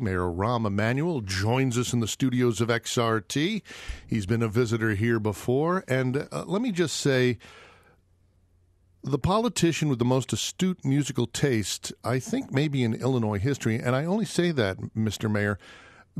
Mayor Rahm Emanuel joins us in the studios of XRT. He's been a visitor here before, and let me just say, the politician with the most astute musical taste, I think maybe in Illinois history, and I only say that, Mr. Mayor,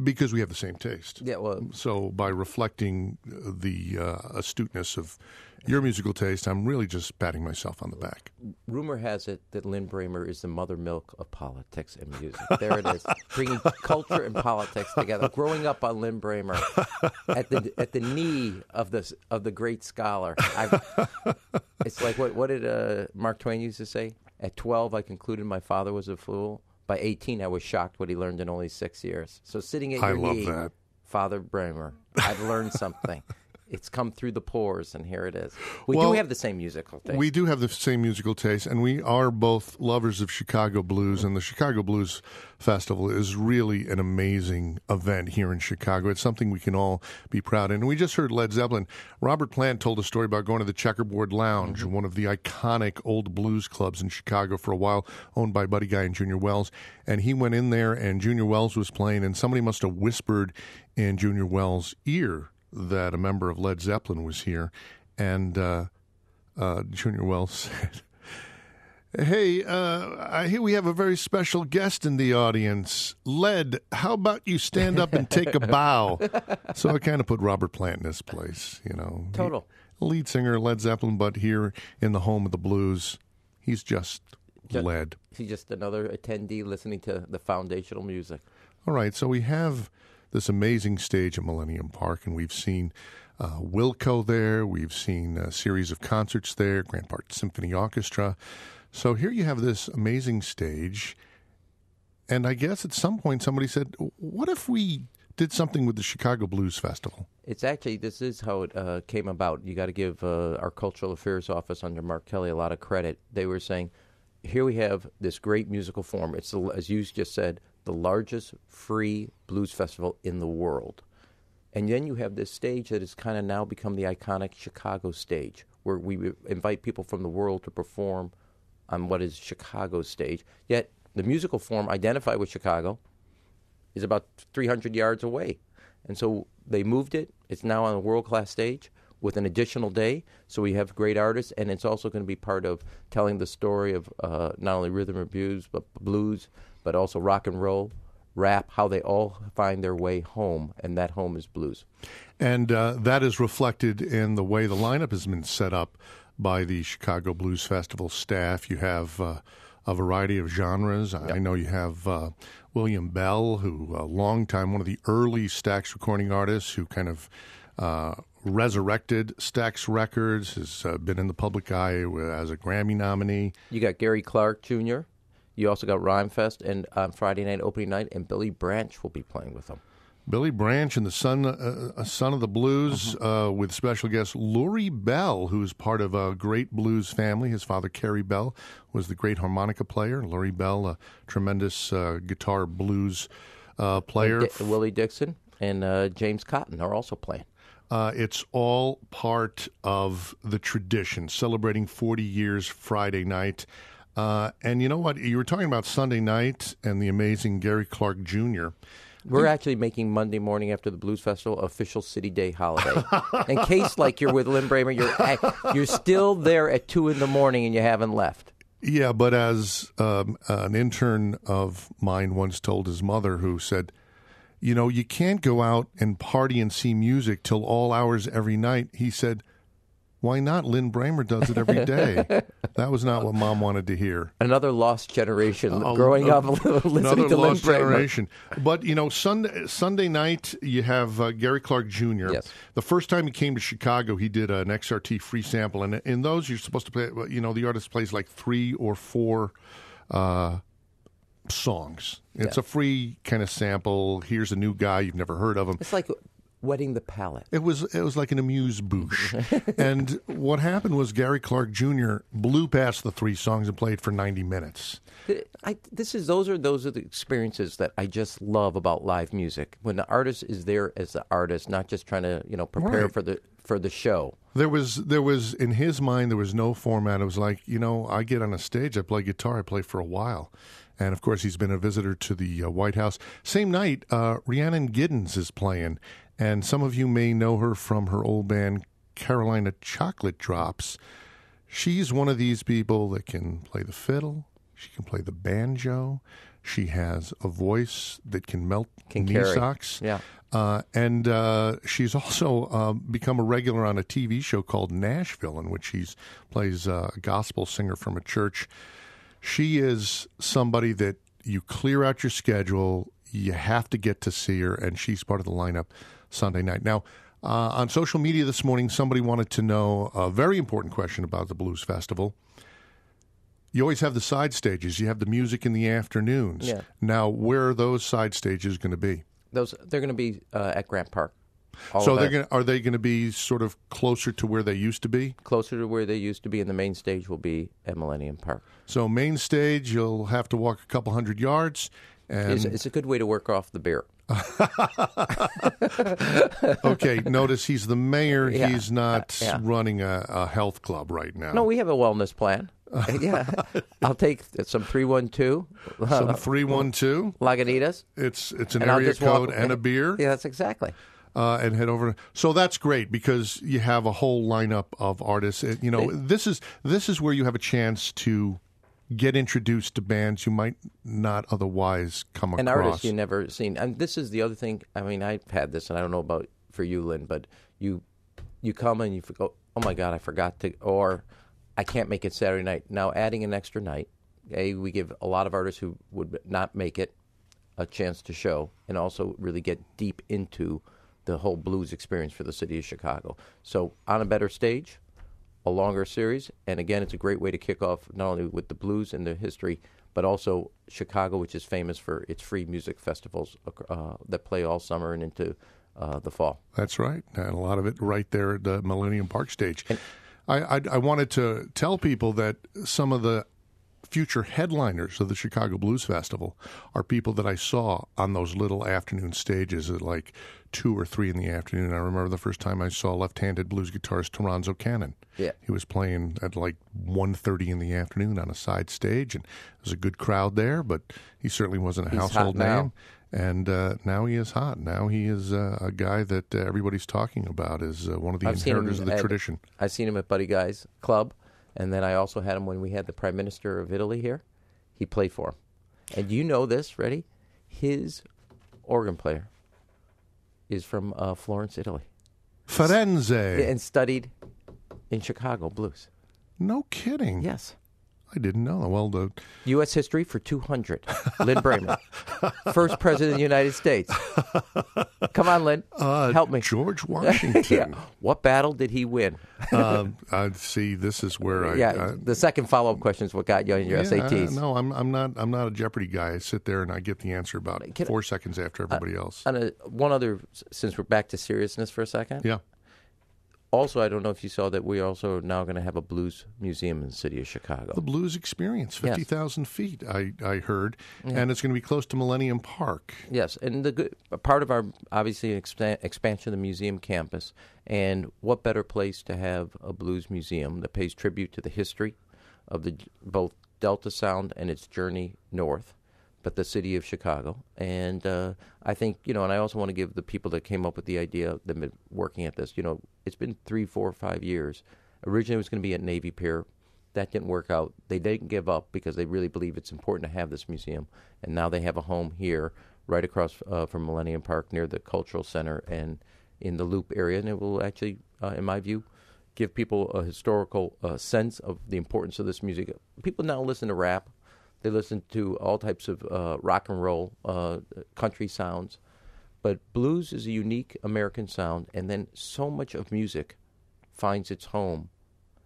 because we have the same taste. Yeah, well, so by reflecting the astuteness of your musical taste, I'm really just patting myself on the back. Rumor has it that Lin Brehmer is the mother milk of politics and music. There it is, bringing culture and politics together. Growing up on Lin Brehmer, at the knee of the great scholar. It's like what did Mark Twain used to say? At 12, I concluded my father was a fool. By 18, I was shocked what he learned in only 6 years. So sitting at your knee, that. Father Brehmer, I've learned something. It's come through the pores, and here it is. We do have the same musical taste. We do have the same musical taste, and we are both lovers of Chicago blues, and the Chicago Blues Festival is really an amazing event here in Chicago. It's something we can all be proud of. And we just heard Led Zeppelin. Robert Plant told a story about going to the Checkerboard Lounge, one of the iconic old blues clubs in Chicago for a while, owned by Buddy Guy and Junior Wells. And he went in there, and Junior Wells was playing, and somebody must have whispered in Junior Wells' ear that a member of Led Zeppelin was here, and Junior Wells said, "Hey, I hear we have a very special guest in the audience. Led, how about you stand up and take a bow?" So I kind of put Robert Plant in his place, you know. Total. Lead singer, Led Zeppelin, but here in the home of the blues, he's just Led. He's just another attendee listening to the foundational music. All right, so we have this amazing stage at Millennium Park, and we've seen Wilco there. We've seen a series of concerts there, Grand Park Symphony Orchestra. So here you have this amazing stage, and I guess at some point somebody said, what if we did something with the Chicago Blues Festival? It's actually, this is how it came about. You got to give our Cultural Affairs Office under Mark Kelly a lot of credit. They were saying, here we have this great musical form. It's, as you just said, the largest free blues festival in the world. And then you have this stage that has kind of now become the iconic Chicago stage, where we invite people from the world to perform on what is Chicago's stage. Yet the musical form identified with Chicago is about 300 yards away. And so they moved it. It's now on a world-class stage with an additional day. So we have great artists, and it's also going to be part of telling the story of not only rhythm and blues, but also rock and roll, rap, how they all find their way home, and that home is blues. And that is reflected in the way the lineup has been set up by the Chicago Blues Festival staff. You have a variety of genres. Yep. I know you have William Bell, who a long time, one of the early Stax recording artists who kind of resurrected Stax Records, has been in the public eye as a Grammy nominee. You got Gary Clark Jr., you also got Rhymefest and Friday night, opening night, and Billy Branch will be playing with them. Billy Branch and the Son of the Blues, with special guest Lurie Bell, who's part of a great blues family. His father, Kerry Bell, was the great harmonica player. Lurie Bell, a tremendous guitar blues player. Willie Dixon and James Cotton are also playing. It's all part of the tradition, celebrating 40 years Friday night. And you know what? You were talking about Sunday night and the amazing Gary Clark Jr. We're actually making Monday morning after the Blues Festival official City Day holiday. In case, like, you're with Lin Brehmer, you're still there at 2 in the morning and you haven't left. Yeah, but as an intern of mine once told his mother, who said, you know, you can't go out and party and see music till all hours every night. He said, why not? Lin Brehmer does it every day. That was not what Mom wanted to hear. Another lost generation growing up listening to Lin Brehmer. Generation. But, you know, Sunday night, you have Gary Clark Jr. Yes. The first time he came to Chicago, he did an XRT free sample. And in those, you're supposed to play, you know, the artist plays like 3 or 4 songs. It's a free kind of sample. Here's a new guy. You've never heard of him. It's like wetting the palate. It was like an amuse-bouche. And what happened was Gary Clark Jr. blew past the 3 songs and played for 90 minutes. Those are the experiences that I just love about live music. When the artist is there as the artist, not just trying to, you know, prepare for the show. There was in his mind, there was no format. It was like, you know, I get on a stage, I play guitar, I play for a while. And, of course, he's been a visitor to the White House. Same night, Rhiannon Giddens is playing. And some of you may know her from her old band, Carolina Chocolate Drops. She's one of these people that can play the fiddle. She can play the banjo. She has a voice that can melt knee socks. Yeah. And she's also become a regular on a TV show called Nashville, in which she plays a gospel singer from a church. She is somebody that you clear out your schedule, you have to get to see her, and she's part of the lineup Sunday night. Now, on social media this morning, somebody wanted to know a very important question about the Blues Festival. You always have the side stages. You have the music in the afternoons. Yeah. Now, where are those side stages going to be? They're going to be at Grant Park. So are they going to be sort of closer to where they used to be? Closer to where they used to be, and the main stage will be at Millennium Park. So main stage, you'll have to walk a couple hundred yards. And It's a good way to work off the beer. Okay, notice he's the mayor. Yeah. He's not Yeah. running a health club right now. No, we have a wellness plan. Yeah, I'll take some 312. Some 312. Lagunitas. It's an And I'll area just walk- code and a beer. Yeah, that's exactly. And head over. So that's great because you have a whole lineup of artists. This is where you have a chance to get introduced to bands you might not otherwise come And across. artists you never seen. And this is the other thing. I mean, I've had this, and I don't know about for you, Lynn, but you come and you go, oh my God, I forgot to, or I can't make it Saturday night. Now adding an extra night, we give a lot of artists who would not make it a chance to show, and also really get deep into the whole blues experience for the city of Chicago. So on a better stage, a longer series, and again, it's a great way to kick off not only with the blues and the history, but also Chicago, which is famous for its free music festivals that play all summer and into the fall. That's right, and a lot of it right there at the Millennium Park stage. And I wanted to tell people that some of the future headliners of the Chicago Blues Festival are people that I saw on those little afternoon stages at like 2 or 3 in the afternoon. I remember the first time I saw left-handed blues guitarist Toronzo Cannon. Yeah. He was playing at like 1:30 in the afternoon on a side stage, and there was a good crowd there, but he certainly wasn't a household name. And now he is hot. Now he is a guy that everybody's talking about as one of the inheritors of the tradition. I've seen him at Buddy Guy's Club, and then I also had him when we had the Prime Minister of Italy here. He played for him. And you know this, ready? His organ player is from Florence, Italy. Firenze. And studied in Chicago blues. No kidding. Yes. I didn't know. Well, U.S. history for 200. Lin Brehmer. First president of the United States. Come on, Lin. Help me. George Washington. Yeah. What battle did he win? See, this is where the second follow-up question is what got you on your SATs. No, I'm not a Jeopardy guy. I sit there and I get the answer about 4 seconds after everybody else. One other, since we're back to seriousness for a second. Yeah. Also, I don't know if you saw that we also are now going to have a blues museum in the city of Chicago. The Blues Experience, 50,000 feet, I heard, and it's going to be close to Millennium Park. Yes, and the part of our, obviously, expansion of the museum campus, and what better place to have a blues museum that pays tribute to the history of both Delta Sound and its journey north, but the city of Chicago. And I think, and I also want to give the people that came up with the idea, that have been working at this, it's been 3, 4, 5 years. Originally it was going to be at Navy Pier. That didn't work out. They didn't give up because they really believe it's important to have this museum. And now they have a home here right across from Millennium Park near the Cultural Center and in the Loop area. And it will actually, in my view, give people a historical sense of the importance of this music. People now listen to rap. They listen to all types of rock and roll, country sounds. But blues is a unique American sound, and then so much of music finds its home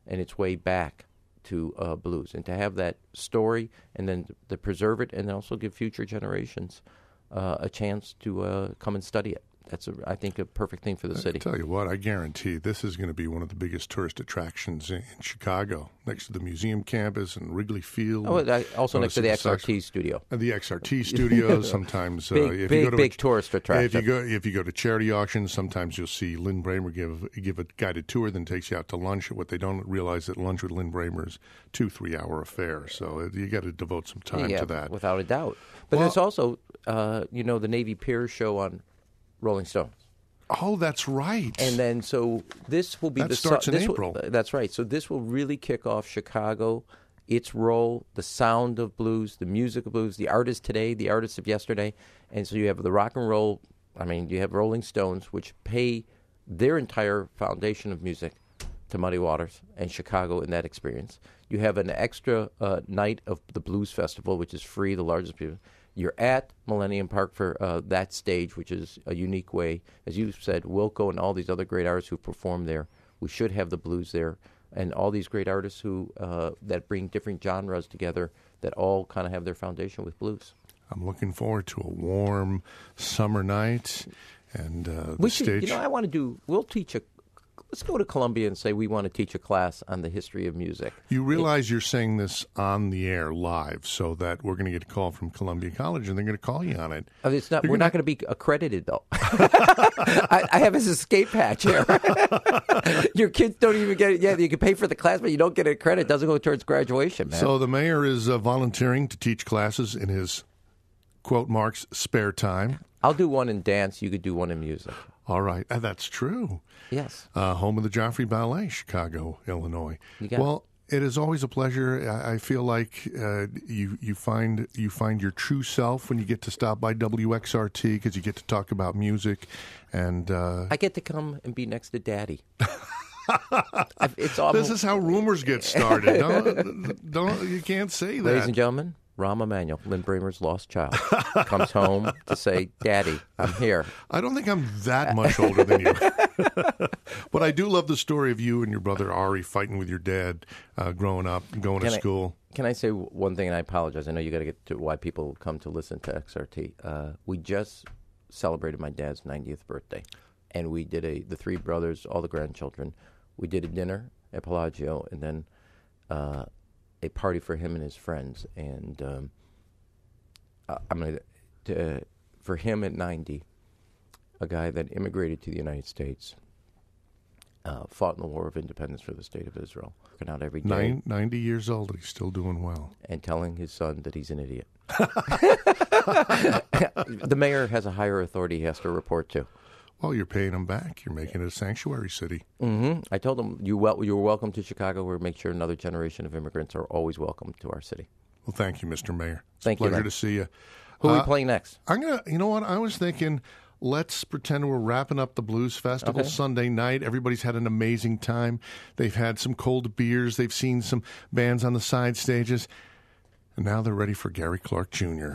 and its way back to blues. And to have that story and then to preserve it and also give future generations a chance to come and study it. that's I think a perfect thing for the city. I tell you what, I guarantee this is going to be one of the biggest tourist attractions in Chicago, next to the museum campus and Wrigley Field. Oh, also next to the XRT studio. The XRT studios. Sometimes big tourist attraction. If you go to charity auctions, sometimes you'll see Lin Brehmer give a guided tour, then takes you out to lunch. What they don't realize that lunch with Lin Brehmer is 2-3 hour affair. So you got to devote some time to that, without a doubt. But there's also the Navy Pier show on Rolling Stones. Oh, that's right. And then, so this will be that starts in April. That's right. So this will really kick off Chicago, its role, the sound of blues, the music of blues, the artists today, the artists of yesterday. And so you have the rock and roll. I mean, you have Rolling Stones, which pay their entire foundation of music to Muddy Waters and Chicago in that experience. You have an extra night of the Blues Festival, which is free, the largest. You're at Millennium Park for that stage, which is a unique way. As you said, Wilco and all these other great artists who perform there. We should have the blues there. And all these great artists who that bring different genres together that all kind of have their foundation with blues. I'm looking forward to a warm summer night and the stage. I want to do, let's go to Columbia and say we want to teach a class on the history of music. You realize you're saying this on the air live, so that we're going to get a call from Columbia College, and they're going to call you on it. It's not. We're not going to be accredited, though. I have this escape hatch here. Your kids don't even get it. Yeah, you can pay for the class, but you don't get a credit. It doesn't go towards graduation, man. So the mayor is volunteering to teach classes in his, quote marks, spare time. I'll do one in dance. You could do one in music. All right. That's true. Yes. Home of the Joffrey Ballet, Chicago, Illinois. Well, it is always a pleasure. I feel like you find your true self when you get to stop by WXRT because you get to talk about music, and I get to come and be next to Daddy. This is how rumors get started. Don't you can't say that. Ladies and gentlemen, Rahm Emanuel, Lin Brehmer's lost child, comes home to say, Daddy, I'm here. I don't think I'm that much older than you. But I do love the story of you and your brother Ari fighting with your dad growing up and going to school. Can I say one thing, and I apologize. I know you got to get to why people come to listen to XRT. We just celebrated my dad's 90th birthday, and we did the three brothers, all the grandchildren. We did a dinner at Pelagio, and then a party for him and his friends, and for him at 90, a guy that immigrated to the United States, fought in the War of Independence for the State of Israel, working out every day. 90 years old, he's still doing well. And telling his son that he's an idiot. The mayor has a higher authority he has to report to. Well, you're paying him back. You're making it a sanctuary city. Mm-hmm. I told him, you were welcome to Chicago. We'll make sure another generation of immigrants are always welcome to our city. Well, thank you, Mr. Mayor. It's a pleasure to see you. Who are we playing next? You know what? I was thinking, let's pretend we're wrapping up the Blues Festival Sunday night. Everybody's had an amazing time. They've had some cold beers. They've seen some bands on the side stages. And now they're ready for Gary Clark Jr.